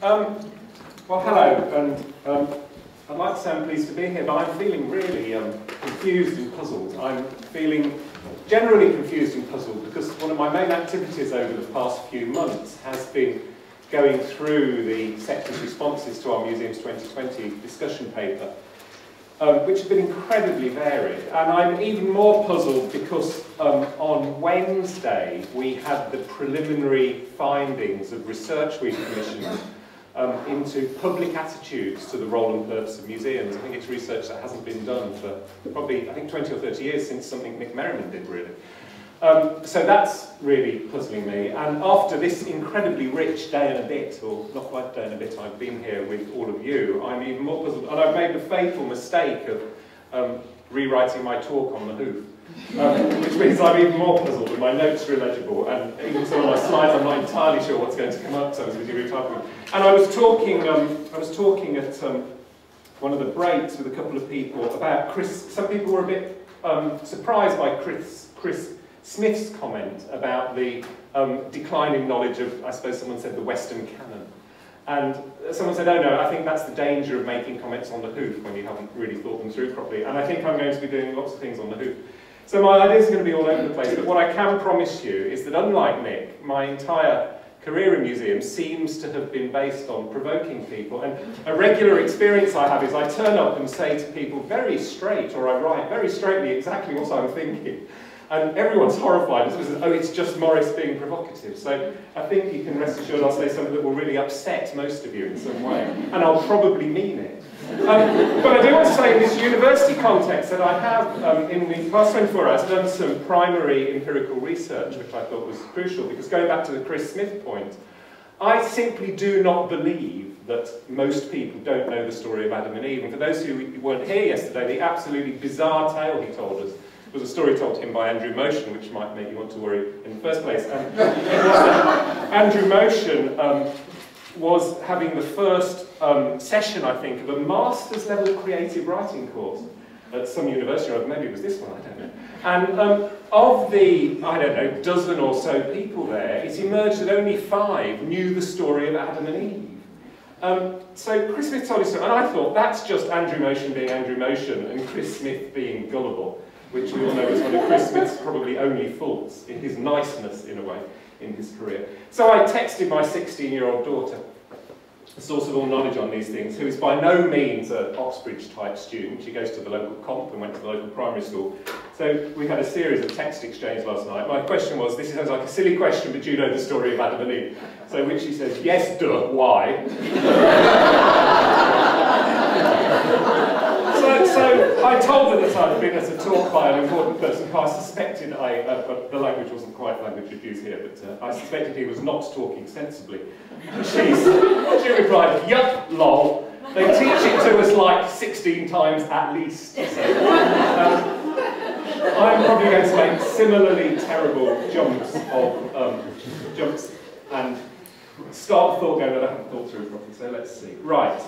Well, hello, and I'd like to say I'm pleased to be here, but I'm feeling really confused and puzzled. I'm feeling generally confused and puzzled because one of my main activities over the past few months has been going through the sector's responses to our Museums 2020 discussion paper, which have been incredibly varied. And I'm even more puzzled because on Wednesday we had the preliminary findings of research we commissioned into public attitudes to the role and purpose of museums. I think it's research that hasn't been done for probably, I think, 20 or 30 years since something Nick Merriman did, really. So that's really puzzling me. And after this incredibly rich day and a bit, or not quite a day and a bit, I've been here with all of you, I'm even more puzzled. And I've made the fateful mistake of rewriting my talk on the hoof. Which means I'm even more puzzled and my notes are illegible, and even some of my slides I'm not entirely sure what's going to come up, so I was busy retyping. And I was talking at one of the breaks with a couple of people about some people were a bit surprised by Chris Smith's comment about the declining knowledge of, I suppose someone said, the Western canon. And someone said, oh no, I think that's the danger of making comments on the hoof when you haven't really thought them through properly. And I think I'm going to be doing lots of things on the hoof. So my ideas are going to be all over the place, but what I can promise you is that unlike Nick, my entire career in museums seems to have been based on provoking people. And a regular experience I have is I turn up and say to people very straight, or I write very straightly exactly what I'm thinking. And everyone's horrified. It's oh, it's just Maurice being provocative. So I think you can rest assured I'll say something that will really upset most of you in some way. And I'll probably mean it. But I do want to say in this university context that I have, in the past 24 hours, done some primary empirical research, which I thought was crucial, because going back to the Chris Smith point, I simply do not believe that most people don't know the story of Adam and Eve. And for those who weren't here yesterday, the absolutely bizarre tale he told us was a story told to him by Andrew Motion, which might make you want to worry in the first place. And Andrew Motion was having the first session, I think, of a master's level creative writing course at some university, or maybe it was this one, I don't know. And of the, I don't know, dozen or so people there, it emerged that only 5 knew the story of Adam and Eve. So Chris Smith told his story, and I thought that's just Andrew Motion being Andrew Motion and Chris Smith being gullible, which we all know is one of Chris Smith's probably only faults, in his niceness, in a way, in his career. So I texted my 16-year-old daughter, a source of all knowledge on these things, who is by no means an Oxbridge-type student. She goes to the local comp and went to the local primary school. So we had a series of text exchange last night. My question was, this sounds like a silly question, but do you know the story of Adam and Eve? So which she says, yes, duh, why? So I told her that I'd been at a talk by an important person who I suspected but the language wasn't quite language abuse here, but I suspected he was not talking sensibly. She replied, yup, lol. They teach it to us like 16 times at least. So, I'm probably going to make similarly terrible jumps and start the thought going that I haven't thought through properly. So let's see. Right.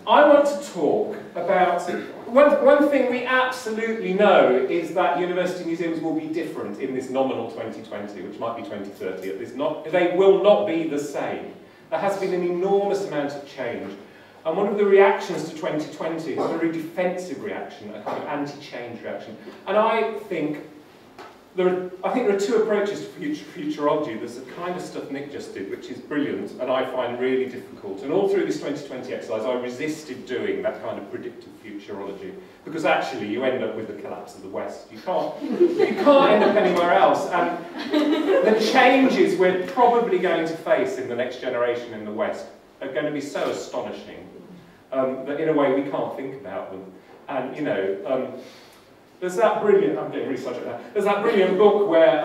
I want to talk about, one thing we absolutely know is that university museums will be different in this nominal 2020, which might be 2030. They will not be the same. There has been an enormous amount of change. And one of the reactions to 2020 is a very defensive reaction, a kind of anti-change reaction. And I think there are 2 approaches to futurology. There's the kind of stuff Nick just did, which is brilliant, and I find really difficult. And all through this 2020 exercise, I resisted doing that kind of predictive futurology, because actually you end up with the collapse of the West. You can't end up anywhere else. And the changes we're probably going to face in the next generation in the West are going to be so astonishing that in a way we can't think about them. And, you know, there's that brilliant, I'm getting really sidetracked now, there's that brilliant book where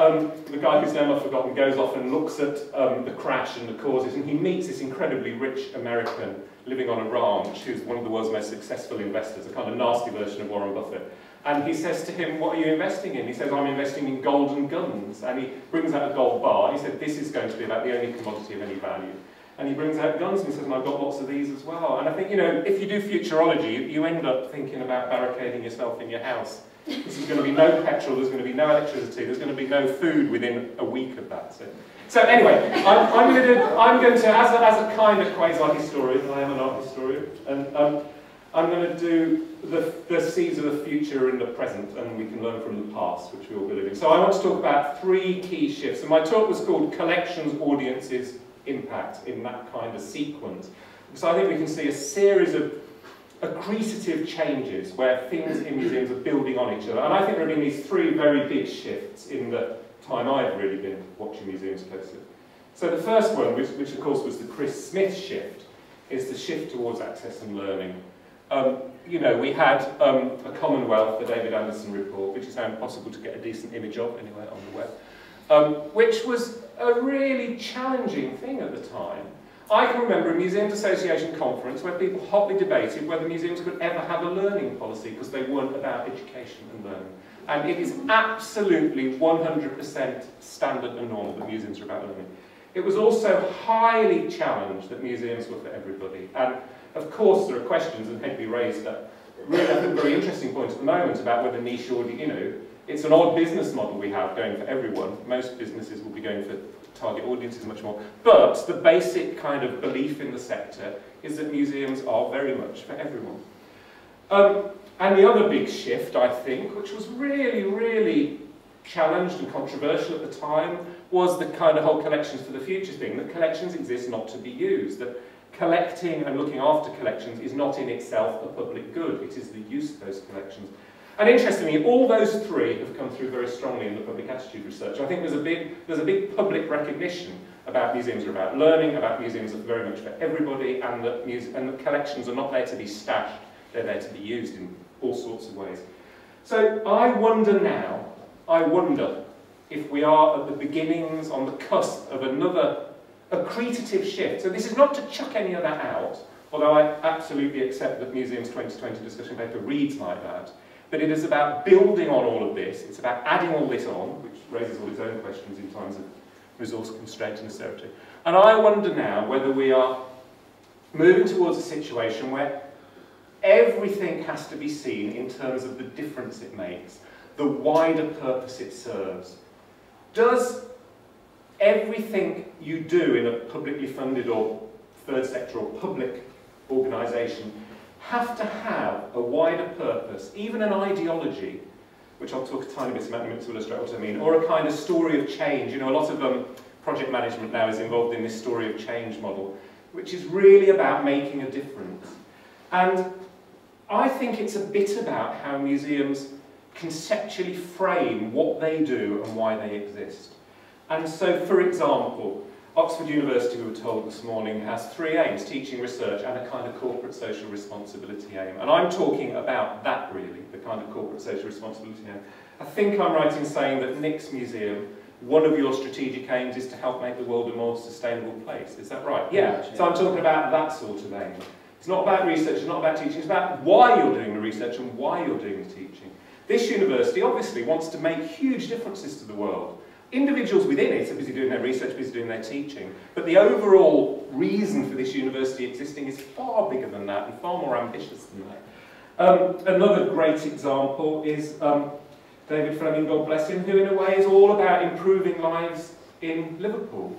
the guy whose name I've forgotten goes off and looks at the crash and the causes, and he meets this incredibly rich American living on a ranch who's one of the world's most successful investors, a kind of nasty version of Warren Buffett. And he says to him, what are you investing in? He says, I'm investing in gold and guns. And he brings out a gold bar, and he said, this is going to be about the only commodity of any value. And he brings out guns and he says, and I've got lots of these as well. And I think, you know, if you do futurology, you end up thinking about barricading yourself in your house. There's going to be no petrol, there's going to be no electricity, there's going to be no food within a week of that. So So anyway, I'm going to, as a kind of quasi-historian, I am an art historian, and I'm going to do the seeds of the future in the present, and we can learn from the past, which we all believe in. So I want to talk about 3 key shifts, and my talk was called Collections, Audiences, Impact, in that kind of sequence. So I think we can see a series of accretive changes where things in museums are building on each other. And I think there have been these 3 very big shifts in the time I've really been watching museums closely. So the first one, which of course was the Chris Smith shift, is the shift towards access and learning. You know, we had a Commonwealth, the David Anderson report, which is now impossible to get a decent image of anyway on the web, which was a really challenging thing at the time. I can remember a Museums Association conference where people hotly debated whether museums could ever have a learning policy because they weren't about education and learning. And it is absolutely 100% standard and normal that museums are about learning. It was also highly challenged that museums were for everybody. And of course there are questions, and Hedley raised that really I think very interesting point at the moment about whether niche audience, you know, it's an odd business model we have going for everyone. Most businesses will be going for target audiences much more. But the basic kind of belief in the sector is that museums are very much for everyone. And the other big shift, I think, which was really, really challenged and controversial at the time, was the kind of whole collections for the future thing, that collections exist not to be used, that collecting and looking after collections is not in itself a public good, it is the use of those collections. And interestingly, all those 3 have come through very strongly in the public attitude research. I think there's a big public recognition about museums are about learning, about museums are very much for everybody, and that collections are not there to be stashed, they're there to be used in all sorts of ways. So I wonder if we are at the beginnings, on the cusp of another accretive shift. So this is not to chuck any of that out, although I absolutely accept that Museums 2020 discussion paper reads like that. But it is about building on all of this, it's about adding all this on, which raises all its own questions in times of resource constraint and austerity. And I wonder now whether we are moving towards a situation where everything has to be seen in terms of the difference it makes, the wider purpose it serves. Does everything you do in a publicly funded or third sector or public organisation have to have a wider purpose, even an ideology, which I'll talk a tiny bit about in a minute to illustrate what I mean, or a kind of story of change? You know, a lot of project management now is involved in this story of change model, which is really about making a difference. And I think it's a bit about how museums conceptually frame what they do and why they exist. And so, for example, Oxford University, we were told this morning, has 3 aims: teaching, research, and a kind of corporate social responsibility aim. And I'm talking about that, really, the kind of corporate social responsibility aim. I think I'm right in saying that Nick's Museum, one of your strategic aims is to help make the world a more sustainable place. Is that right? Yeah. So I'm talking about that sort of aim. It's not about research, it's not about teaching, it's about why you're doing the research and why you're doing the teaching. This university obviously wants to make huge differences to the world. Individuals within it are busy doing their research, busy doing their teaching, but the overall reason for this university existing is far bigger than that and far more ambitious than that. Another great example is David Fleming, God bless him, who in a way is all about improving lives in Liverpool.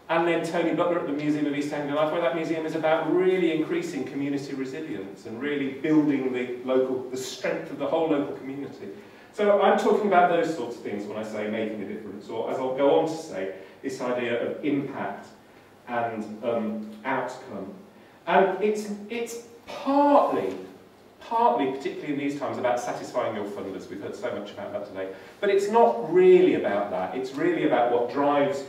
And then Tony Butler at the Museum of East Anglia Life, where that museum is about really increasing community resilience and really building the strength of the whole local community. So I'm talking about those sorts of things when I say making a difference, or as I'll go on to say, this idea of impact and outcome. And it's partly, particularly in these times, about satisfying your funders. We've heard so much about that today. But it's not really about that. It's really about what drives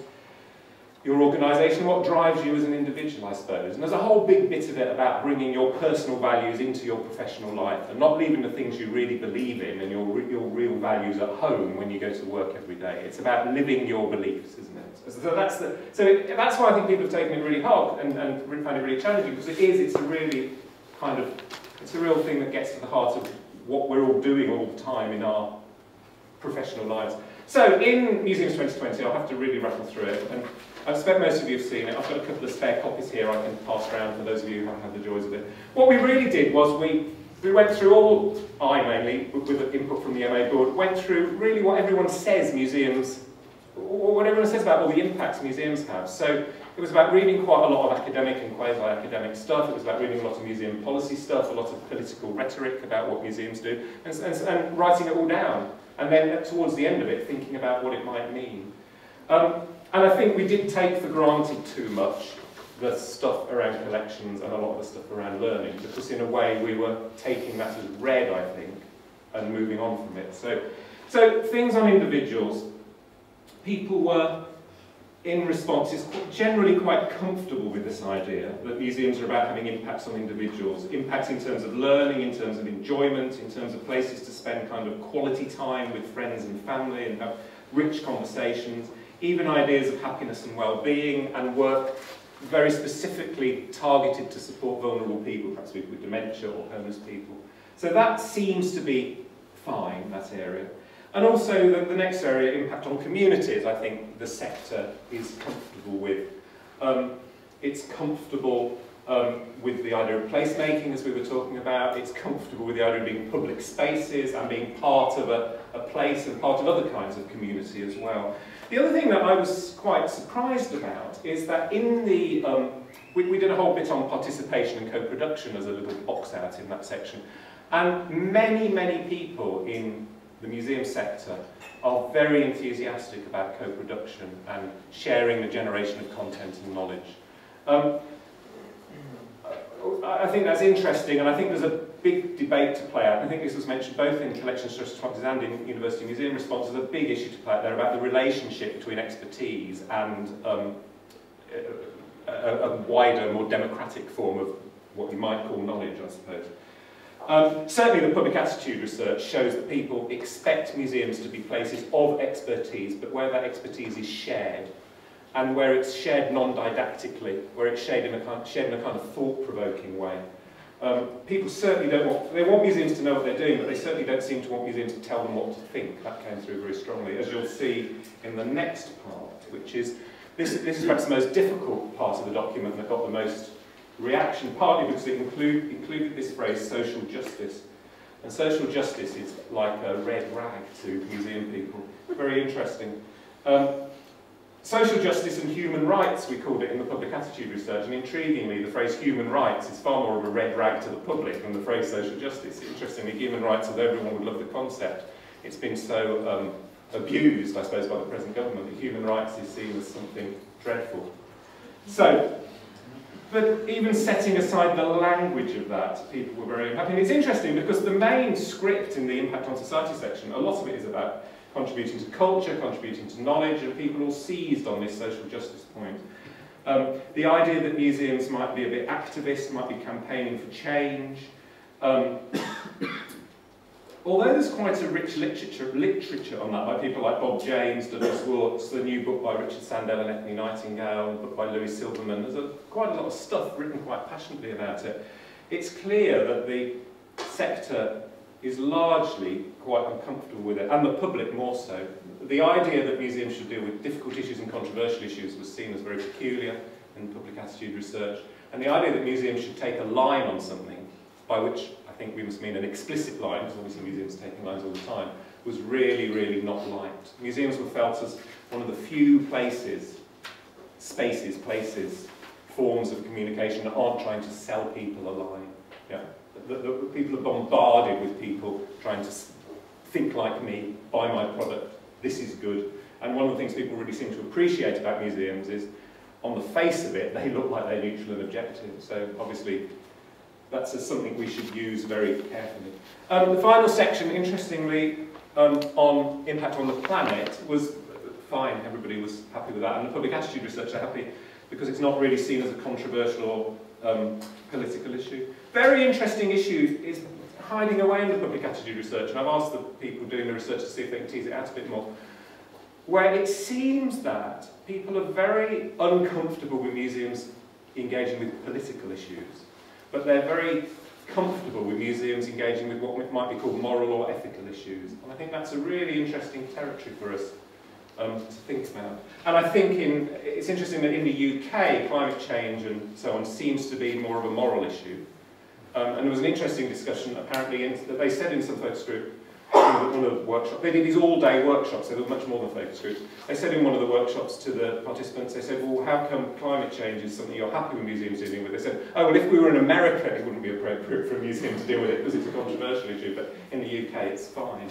your organisation, what drives you as an individual, I suppose. And there's a whole big bit of it about bringing your personal values into your professional life and not leaving the things you really believe in and your real values at home when you go to work every day. It's about living your beliefs, isn't it? So that's why I think people have taken it really hard and find it really challenging, because it's a really kind of, it's a real thing that gets to the heart of what we're all doing all the time in our professional lives. So in Museums 2020, I'll have to really rattle through it. And I expect most of you have seen it. I've got a couple of spare copies here I can pass around for those of you who haven't had the joys of it. What we really did was we went through all, I mainly, with input from the MA board, went through really what everyone says museums what everyone says about all the impacts museums have. So it was about reading quite a lot of academic and quasi-academic stuff. It was about reading a lot of museum policy stuff, a lot of political rhetoric about what museums do, and writing it all down. And then towards the end of it, thinking about what it might mean. And I think we did take for granted too much the stuff around collections and a lot of the stuff around learning, because in a way we were taking that as read, I think, and moving on from it. So things on individuals, people were, in responses, generally quite comfortable with this idea that museums are about having impacts on individuals, impacts in terms of learning, in terms of enjoyment, in terms of places to spend kind of quality time with friends and family and have rich conversations, even ideas of happiness and well-being, and work very specifically targeted to support vulnerable people, perhaps people with dementia or homeless people. So that seems to be fine, that area. And also the next area, impact on communities, I think the sector is comfortable with. It's comfortable with the idea of placemaking, as we were talking about. It's comfortable with the idea of being public spaces and being part of a place and part of other kinds of community as well. The other thing that I was quite surprised about is that in the, we did a whole bit on participation and co-production as a little box out in that section. And many, many people in the museum sector are very enthusiastic about co-production and sharing the generation of content and knowledge. I think that's interesting, and I think there's a big debate to play out. I think this was mentioned both in collections responses and in university museum responses. There's a big issue to play out there about the relationship between expertise and a wider, more democratic form of what you might call knowledge, I suppose. Certainly the public attitude research shows that people expect museums to be places of expertise, but where that expertise is shared, and where it's shared non-didactically, where it's shared in a kind of thought-provoking way. People certainly they want museums to know what they're doing, but they certainly don't seem to want museums to tell them what to think. That came through very strongly, as you'll see in the next part, which is, this is perhaps the most difficult part of the document that got the most reaction, partly because it included this phrase, social justice. And social justice is like a red rag to museum people. Very interesting. Social justice and human rights, we called it in the public attitude research, and intriguingly, the phrase human rights is far more of a red rag to the public than the phrase social justice. Interestingly, human rights, although everyone would love the concept, it's been so abused, I suppose, by the present government, that human rights is seen as something dreadful. So, but even setting aside the language of that, people were very unhappy. And it's interesting because the main script in the Impact on Society section, a lot of it is about contributing to culture, contributing to knowledge, and people all seized on this social justice point. The idea that museums might be a bit activist, might be campaigning for change. Although there's quite a rich literature on that by people like Bob James, Douglas Warts, the new book by Richard Sandel and Ethne Nightingale, the book by Louis Silverman, there's quite a lot of stuff written quite passionately about it. It's clear that the sector is largely quite uncomfortable with it, and the public more so. The idea that museums should deal with difficult issues and controversial issues was seen as very peculiar in public attitude research, and the idea that museums should take a line on something, by which I think we must mean an explicit line, because obviously museums are taking lines all the time, was really, really not liked. Museums were felt as one of the few places, spaces, places, forms of communication that aren't trying to sell people a line. Yeah. The people are bombarded with people trying to think like me, buy my product, this is good. And one of the things people really seem to appreciate about museums is, on the face of it, they look like they're neutral and objective. So obviously, that's something we should use very carefully. The final section, interestingly, on impact on the planet was fine. Everybody was happy with that. And the public attitude research are happy because it's not really seen as a controversial or political issue. Very interesting issue is hiding away in the public attitude research, and I've asked the people doing the research to see if they can tease it out a bit more, where it seems that people are very uncomfortable with museums engaging with political issues, but they're very comfortable with museums engaging with what might be called moral or ethical issues. And I think that's a really interesting territory for us to think about. And I think it's interesting that in the UK, climate change and so on seems to be more of a moral issue. And there was an interesting discussion, apparently, that they said in some focus group, one of the workshops, they did these all-day workshops, so there was much more than focus groups. They said in one of the workshops to the participants, they said, well, how come climate change is something you're happy with museums dealing with? They said, oh, well, if we were in America, it wouldn't be appropriate for a museum to deal with it because it's a controversial issue, but in the UK, it's fine.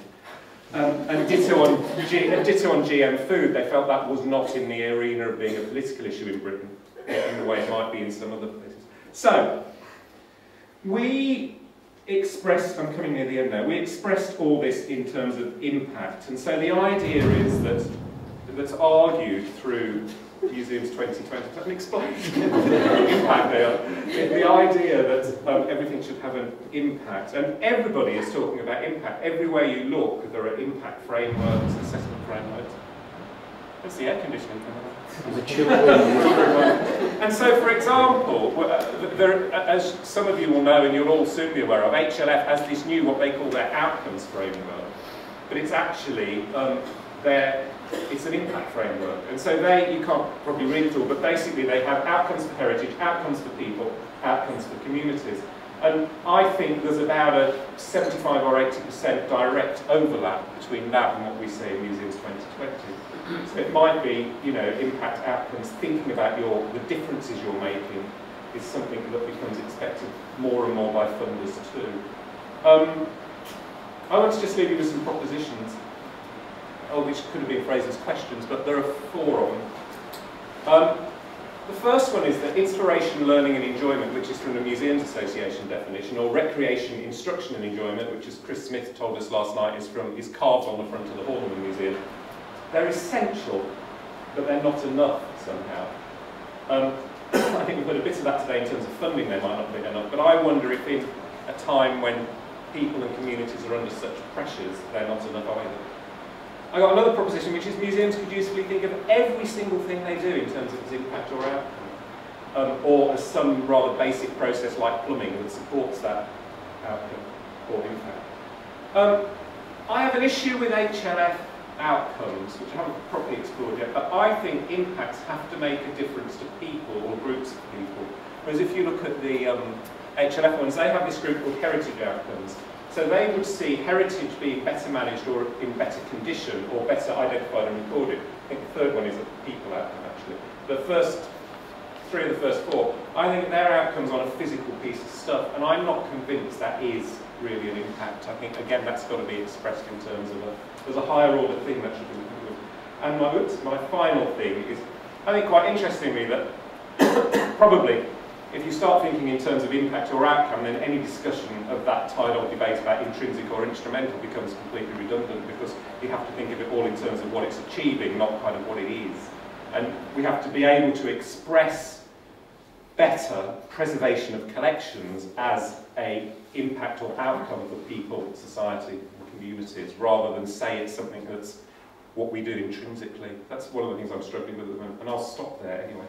And ditto on GM food, they felt that was not in the arena of being a political issue in Britain, in the way it might be in some other places. So, we expressed, I'm coming near the end now, we expressed all this in terms of impact, and so the idea is that's argued through Museums 2020, let me explain impact there. The idea that everything should have an impact, and everybody is talking about impact. Everywhere you look, there are impact frameworks, assessment frameworks. That's the air conditioning coming on. And so, for example, as some of you will know and you'll all soon be aware of, HLF has this new, what they call their outcomes framework. But it's actually, it's an impact framework. And so you can't probably read it all, but basically they have outcomes for heritage, outcomes for people, outcomes for communities. And I think there's about a 75 or 80% direct overlap between that and what we see in Museums 2020. So it might be, you know, impact outcomes, thinking about the differences you're making is something that becomes expected more and more by funders too. I want to just leave you with some propositions, which could have been phrased as questions, but there are 4 of them. The first one is that inspiration, learning and enjoyment, which is from the Museums Association definition, or recreation, instruction and enjoyment, which as Chris Smith told us last night is carved on the front of the hall of the museum. They're essential, but they're not enough somehow. I think we've got a bit of that today in terms of funding, they might not be enough, but I wonder if in a time when people and communities are under such pressures, they're not enough either. I got another proposition, which is museums could usefully think of every single thing they do in terms of its impact or outcome, or as some rather basic process like plumbing that supports that outcome or impact. I have an issue with HLF outcomes, which I haven't properly explored yet, but I think impacts have to make a difference to people or groups of people. Whereas if you look at the HLF ones, they have this group called heritage outcomes. So they would see heritage being better managed or in better condition or better identified and recorded. I think the third one is a people outcome actually. The first 3 of the first 4, I think they're outcomes on a physical piece of stuff, and I'm not convinced that is really an impact. I think again that's got to be expressed in terms of there's a higher order thing that should be included. And my final thing is, I think quite interestingly that probably if you start thinking in terms of impact or outcome, then any discussion of that tide-old debate about intrinsic or instrumental becomes completely redundant, because you have to think of it all in terms of what it's achieving, not kind of what it is. And we have to be able to express better preservation of collections as an impact or outcome for people, society, and communities, rather than say it's something that's what we do intrinsically. That's one of the things I'm struggling with at the moment, and I'll stop there anyway.